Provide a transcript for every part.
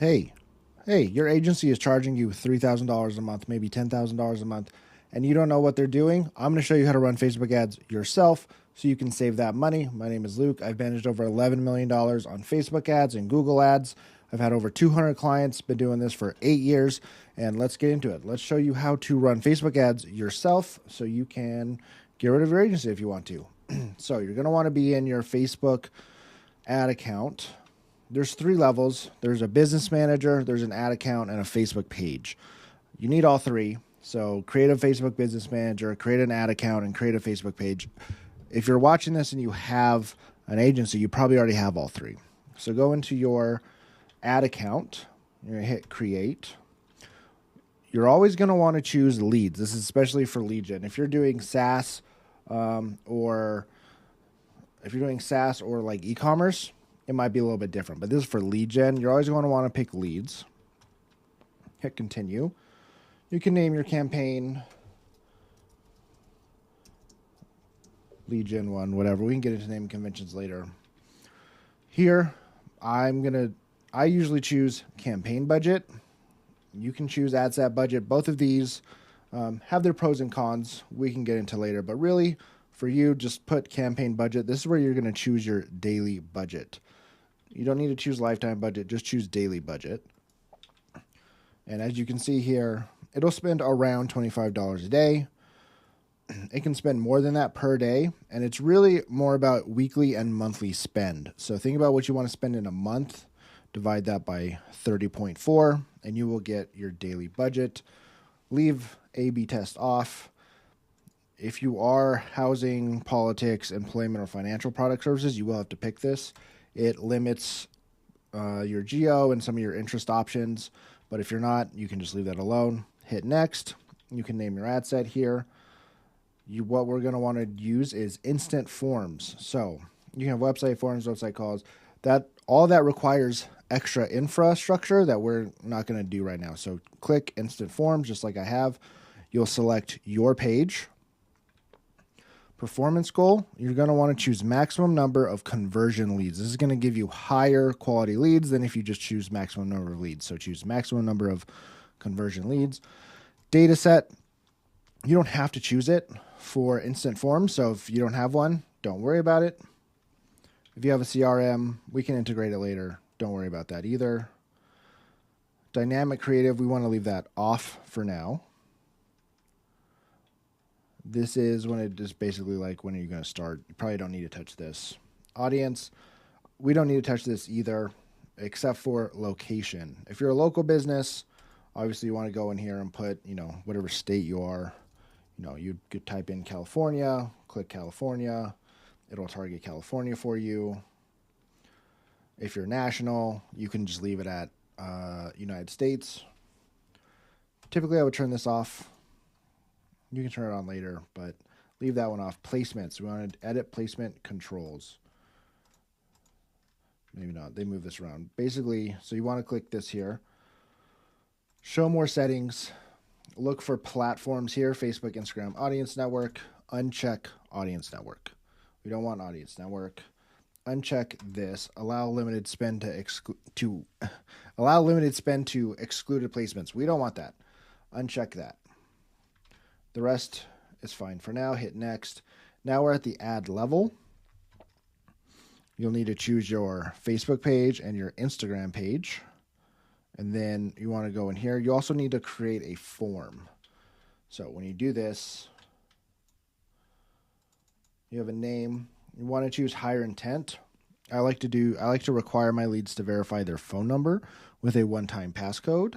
Hey, your agency is charging you $3,000 a month, maybe $10,000 a month, and you don't know what they're doing. I'm going to show you how to run Facebook ads yourself so you can save that money. My name is Luke. I've managed over $11 million on Facebook ads and Google ads. I've had over 200 clients, been doing this for 8 years, and let's get into it. Let's show you how to run Facebook ads yourself so you can get rid of your agency if you want to. So you're going to want to be in your Facebook ad account. There's 3 levels. There's a business manager, there's an ad account, and a Facebook page. You need all 3. So create a Facebook business manager, create an ad account, and create a Facebook page. If you're watching this and you have an agency, you probably already have all 3. So go into your ad account. You're going to hit create. You're always going to want to choose leads. This is especially for lead gen. If you're doing SaaS or like e-commerce, it might be a little bit different, but this is for lead gen. You're always going to want to pick leads. Hit continue. You can name your campaign lead gen 1, whatever. We can get into naming conventions later. Here, I usually choose campaign budget. You can choose ad set budget. Both of these have their pros and cons. We can get into later, but really for you, just put campaign budget. This is where you're going to choose your daily budget. You don't need to choose lifetime budget, just choose daily budget. And as you can see here, it'll spend around $25 a day. It can spend more than that per day, and it's really more about weekly and monthly spend. So think about what you want to spend in a month, divide that by 30.4, and you will get your daily budget. Leave A/B test off. If you are housing, politics, employment, or financial product services, you will have to pick this. It limits your geo and some of your interest options, but if you're not, you can just leave that alone. Hit next. You can name your ad set here. What we're going to want to use is instant forms. So you can have website forms, website calls. All that requires extra infrastructure that we're not going to do right now. So click instant forms, just like I have. You'll select your page. Performance goal, you're going to want to choose maximum number of conversion leads. This is going to give you higher quality leads than if you just choose maximum number of leads. So choose maximum number of conversion leads. Data set, you don't have to choose it for instant forms. So if you don't have one, don't worry about it. If you have a CRM, we can integrate it later. Don't worry about that either. Dynamic creative, we want to leave that off for now. This is when it is basically like, when are you going to start? You probably don't need to touch this. Audience, we don't need to touch this either, except for location. If you're a local business, obviously you want to go in here and put, whatever state you are. You could type in California, click California. It'll target California for you. If you're national, you can just leave it at United States. Typically, I would turn this off. You can turn it on later, but leave that one off. Placements. We want to edit placement controls. Maybe not. They move this around. Basically, so you want to click this here. Show more settings. Look for platforms here. Facebook, Instagram, Audience Network. Uncheck Audience Network. We don't want Audience Network. Uncheck this. Allow limited spend to allow limited spend to excluded placements. We don't want that. Uncheck that. The rest is fine for now. Hit next. Now we're at the ad level. You'll need to choose your Facebook page and your Instagram page. And then you want to go in here. You also need to create a form. So when you do this, you have a name. You want to choose higher intent. I like to require my leads to verify their phone number with a one-time passcode.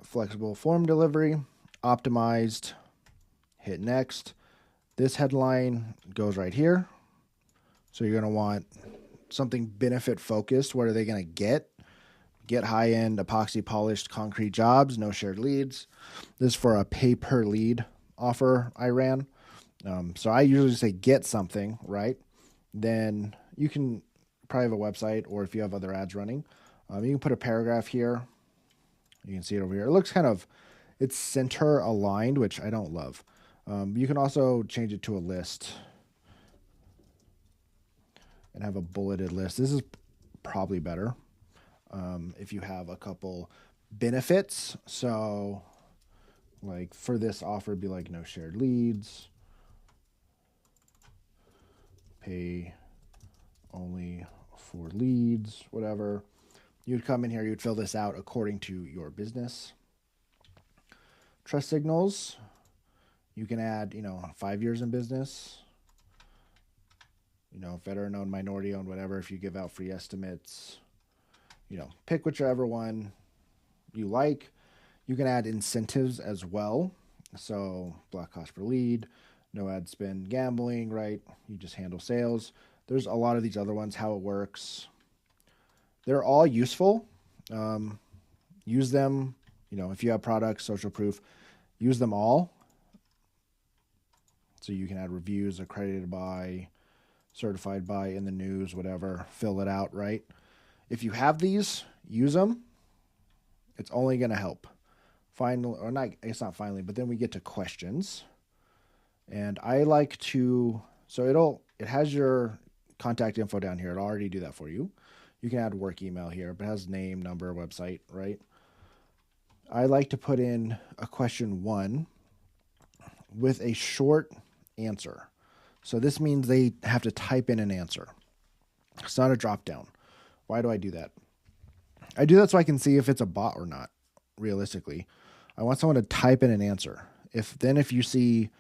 Flexible form delivery. Optimized, hit next. This headline goes right here. So you're going to want something benefit focused. What are they going to get? Get high-end epoxy polished concrete jobs, no shared leads. This is for a pay per lead offer I ran. So I usually say get something, right? Then you can probably have a website, or if you have other ads running, you can put a paragraph here. You can see it over here. It looks it's center aligned, which I don't love. You can also change it to a list and have a bulleted list. This is probably better. if you have a couple benefits. So like for this offer, it'd be like no shared leads, pay only for leads, whatever. You'd come in here, you'd fill this out according to your business. Trust signals, you can add, 5 years in business, veteran owned, minority owned, whatever. If you give out free estimates, pick whichever one you like. You can add incentives as well. So black cost per lead, no ad spend gambling, right? You just handle sales. There's a lot of these other ones, how it works. They're all useful. Use them, if you have products, social proof, use them all. So you can add reviews, accredited by, certified by, in the news, whatever, fill it out, right? If you have these, use them. It's only going to help. Finally, or not, it's not finally, but then we get to questions. And I like to, so it has your contact info down here. It'll already do that for you. You can add work email here, but it has name, number, website, right? I like to put in a question 1 with a short answer. So this means they have to type in an answer. It's not a drop down. Why do I do that? I do that so I can see if it's a bot or not, realistically. I want someone to type in an answer. If you see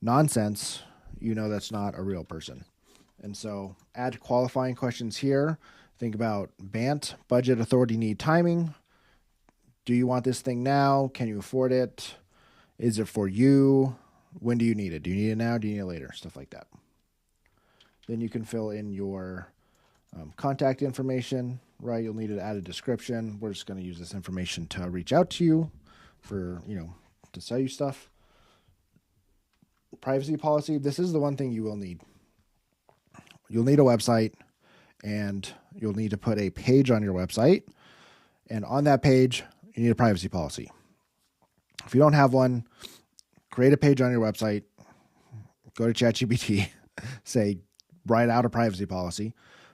nonsense, that's not a real person. And so add qualifying questions here. Think about BANT, budget, authority, need, timing. Do you want this thing now? Can you afford it? Is it for you? When do you need it? Do you need it now? Do you need it later? Stuff like that. Then you can fill in your contact information, right? You'll need to add a description. We're just going to use this information to reach out to you for, to sell you stuff. Privacy policy. This is the one thing you will need. You'll need a website, and you'll need to put a page on your website. And on that page, you need a privacy policy. If you don't have one, create a page on your website, go to ChatGPT, say, write out a privacy policy,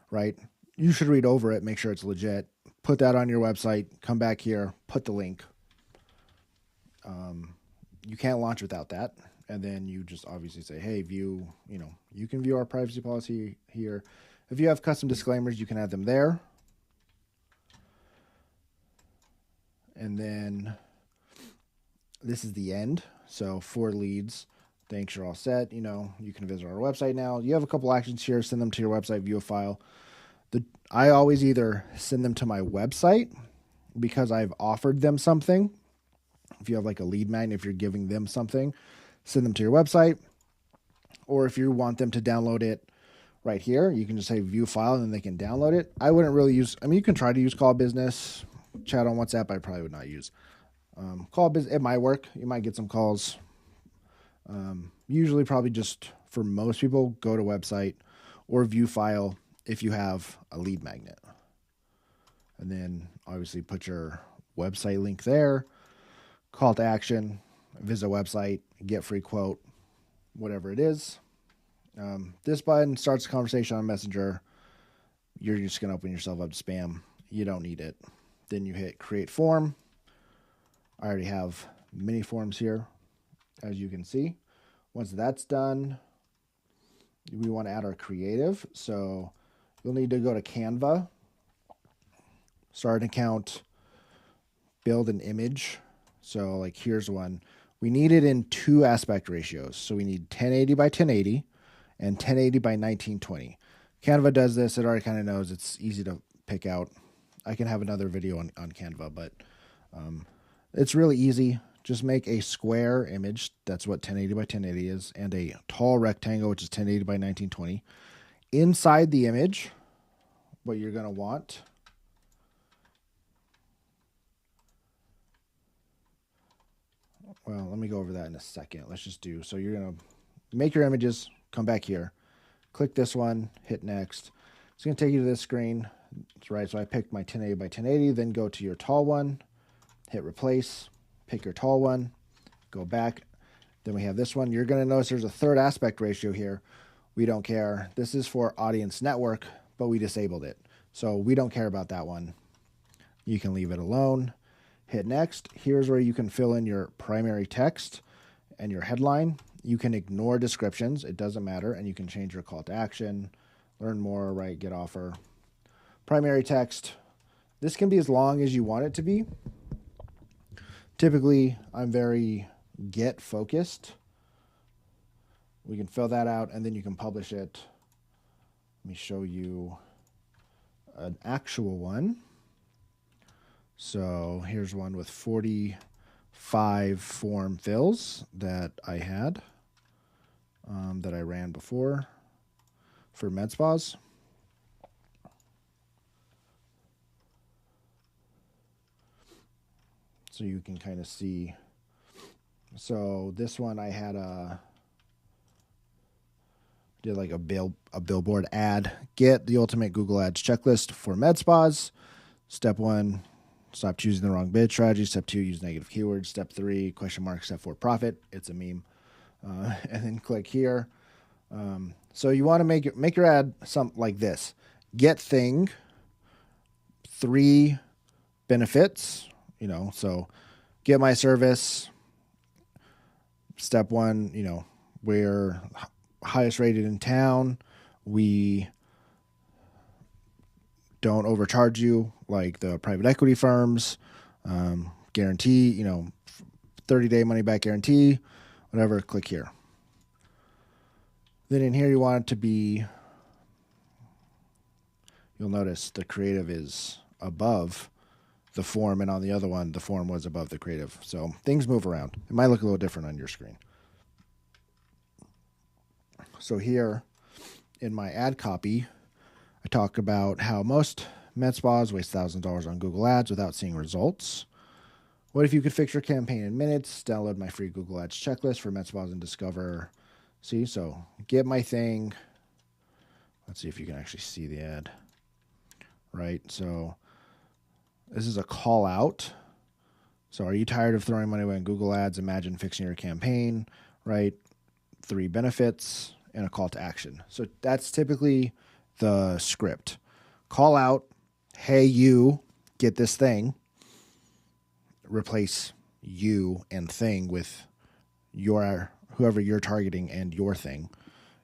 right? You should read over it, make sure it's legit, put that on your website, come back here, put the link. You can't launch without that. And then you just obviously say, hey, view, you can view our privacy policy here. If you have custom disclaimers, you can add them there. And then this is the end. So for leads, thanks, you're all set. You can visit our website now. You have a couple actions here. Send them to your website, view a file. I always either send them to my website because I've offered them something. If you have like a lead magnet, if you're giving them something, send them to your website. Or if you want them to download it right here, you can just say view file and then they can download it. I wouldn't really use, you can try to use call business, chat on WhatsApp. I probably would not use. Call business, it might work. You might get some calls. Usually probably just for most people, go to website or view file if you have a lead magnet. And then obviously put your website link there, call to action, visit website, get free quote, whatever it is. This button starts a conversation on Messenger. You're just going to open yourself up to spam. You don't need it. Then you hit create form. I already have mini forms here, as you can see. Once that's done, we want to add our creative. So you'll need to go to Canva, start an account, build an image. So like here's one. We need it in 2 aspect ratios. So we need 1080 by 1080 and 1080 by 1920. Canva does this. It already kind of knows. It's easy to pick out. I can have another video on Canva, but it's really easy. Just make a square image. That's what 1080 by 1080 is. And a tall rectangle, which is 1080 by 1920. Inside the image, what you're going to want well, let me go over that in a second. Let's just do, so you're going to make your images, come back here, click this one, hit next. It's going to take you to this screen. That's right. So I picked my 1080 by 1080, then go to your tall one, hit replace, pick your tall one, go back. Then we have this one. You're going to notice there's a 3rd aspect ratio here. We don't care. This is for audience network, but we disabled it. So we don't care about that one. You can leave it alone. Hit next. Here's where you can fill in your primary text and your headline. You can ignore descriptions. It doesn't matter. And you can change your call to action, learn more, write, get offer. Primary text. This can be as long as you want it to be. Typically, I'm very get focused. We can fill that out and then you can publish it. Let me show you an actual one. So here's one with 45 form fills that I had, that I ran before for med spas. So you can kind of see. So this one I had did like a billboard ad. Get the ultimate Google Ads checklist for med spas. Step 1, stop choosing the wrong bid strategy. Step 2, use negative keywords. Step 3, question mark. Step 4, profit. It's a meme. And then click here. So you want to make your ad something like this. Get thing, 3 benefits. So get my service. Step 1, we're highest rated in town. We don't overcharge you like the private equity firms. Guarantee, 30-day money back guarantee, whatever. Click here. Then in here, you want it to be, you'll notice the creative is above the form, and on the other one, the form was above the creative. So things move around. It might look a little different on your screen. So here in my ad copy, I talk about how most med spas waste thousands of dollars on Google Ads without seeing results. What if you could fix your campaign in minutes? Download my free Google Ads checklist for med spas and discover. See, so get my thing. Let's see if you can actually see the ad. Right, so this is a call out. So are you tired of throwing money away on Google Ads? Imagine fixing your campaign, right? 3 benefits and a call to action. So that's typically the script. Call out, hey, you, get this thing. Replace you and thing with whoever you're targeting and your thing.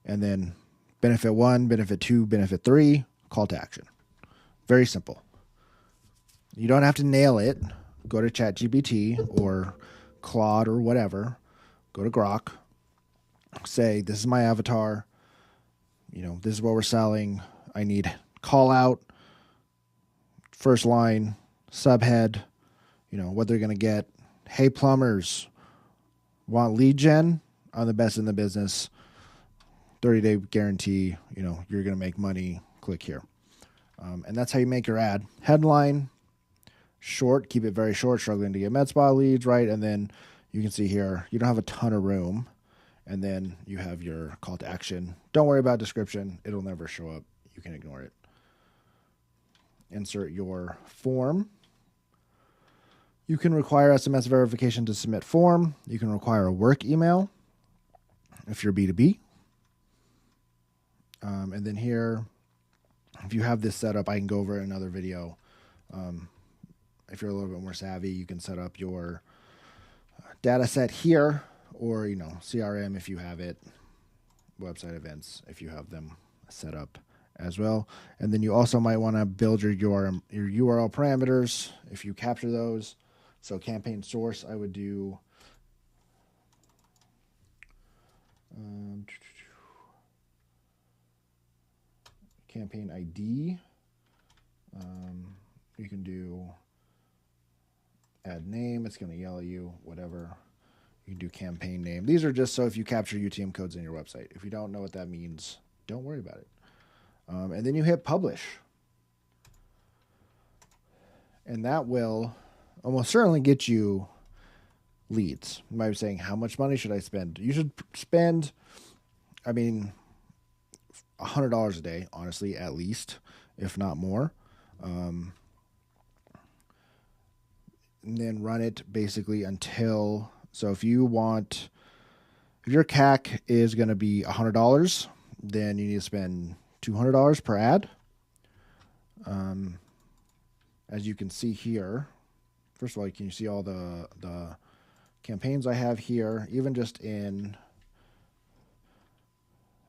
And then benefit 1, benefit 2, benefit 3, call to action. Very simple. You don't have to nail it. Go to ChatGPT or Claude or whatever. Go to Grok. Say, this is my avatar. This is what we're selling. I need call out, first line, subhead, what they're going to get. Hey, plumbers, want lead gen? I'm the best in the business. 30-day guarantee. You're going to make money. Click here. And that's how you make your ad. Headline, short, keep it very short, struggling to get med spa leads, right? And then you can see here, you don't have a ton of room. And then you have your call to action. Don't worry about description. It'll never show up. You can ignore it. Insert your form. You can require SMS verification to submit form. You can require a work email if you're B2B. And then here, if you have this set up, I can go over another video. If you're a little bit more savvy, you can set up your data set here, or, CRM if you have it, website events if you have them set up as well. And then you also might want to build your URL parameters if you capture those. So campaign source, I would do campaign ID. You can do add name. It's going to yell at you, whatever. You can do campaign name. These are just so if you capture UTM codes in your website. If you don't know what that means, don't worry about it. And then you hit publish. And that will almost certainly get you leads. You might be saying, how much money should I spend? You should spend, $100 a day, honestly, at least, if not more. And then run it basically until, so if your CAC is going to be $100, then you need to spend $200 per ad. as you can see here, first of all, can you see all the campaigns I have here, even just in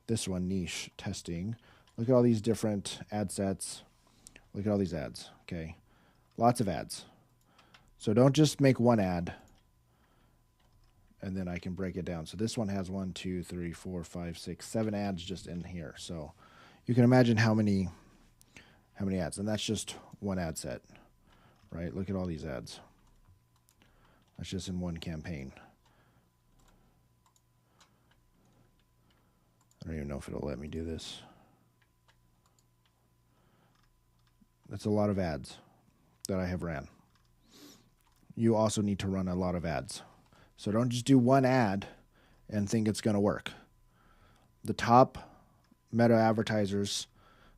this one, niche testing. Look at all these different ad sets. Look at all these ads, okay? Lots of ads. So don't just make one ad and then I can break it down. So this one has 1, 2, 3, 4, 5, 6, 7 ads just in here. So you can imagine how many ads, and that's just one ad set, right? Look at all these ads. That's just in one campaign. I don't even know if it'll let me do this. That's a lot of ads that I have ran. You also need to run a lot of ads. So don't just do one ad and think it's going to work. The top meta advertisers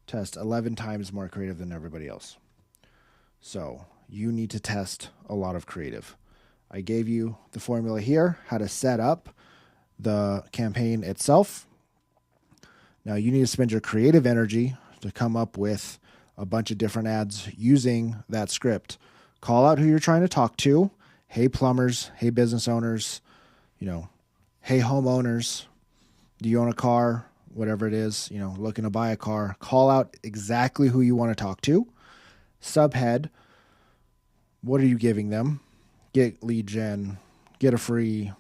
test 11 times more creative than everybody else. So you need to test a lot of creative. I gave you the formula here, how to set up the campaign itself. Now you need to spend your creative energy to come up with a bunch of different ads using that script. Call out who you're trying to talk to. Hey, plumbers. Hey, business owners. Hey, homeowners. Do you own a car? Whatever it is, looking to buy a car. Call out exactly who you want to talk to. Subhead, what are you giving them? Get lead gen. Get a free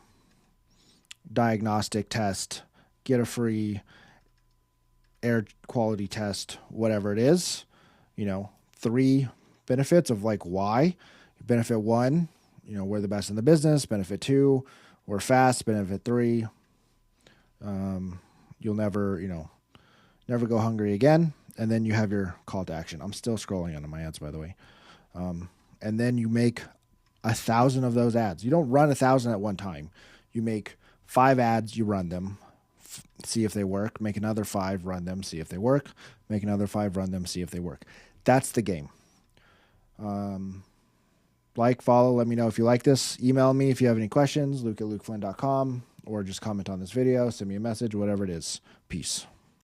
diagnostic test. Get a free air quality test, whatever it is. 3 benefits of why. Benefit 1, we're the best in the business. Benefit 2, we're fast. Benefit 3, you'll never go hungry again. And then you have your call to action. I'm still scrolling onto my ads, by the way. And then you make 1,000 of those ads. You don't run 1,000 at one time. You make 5 ads, you run them, see if they work. Make another 5, run them, see if they work. Make another 5, run them, see if they work. That's the game. Follow, let me know if you like this. Email me if you have any questions, luke@lukeflynn.com, or just comment on this video, send me a message, whatever it is. Peace.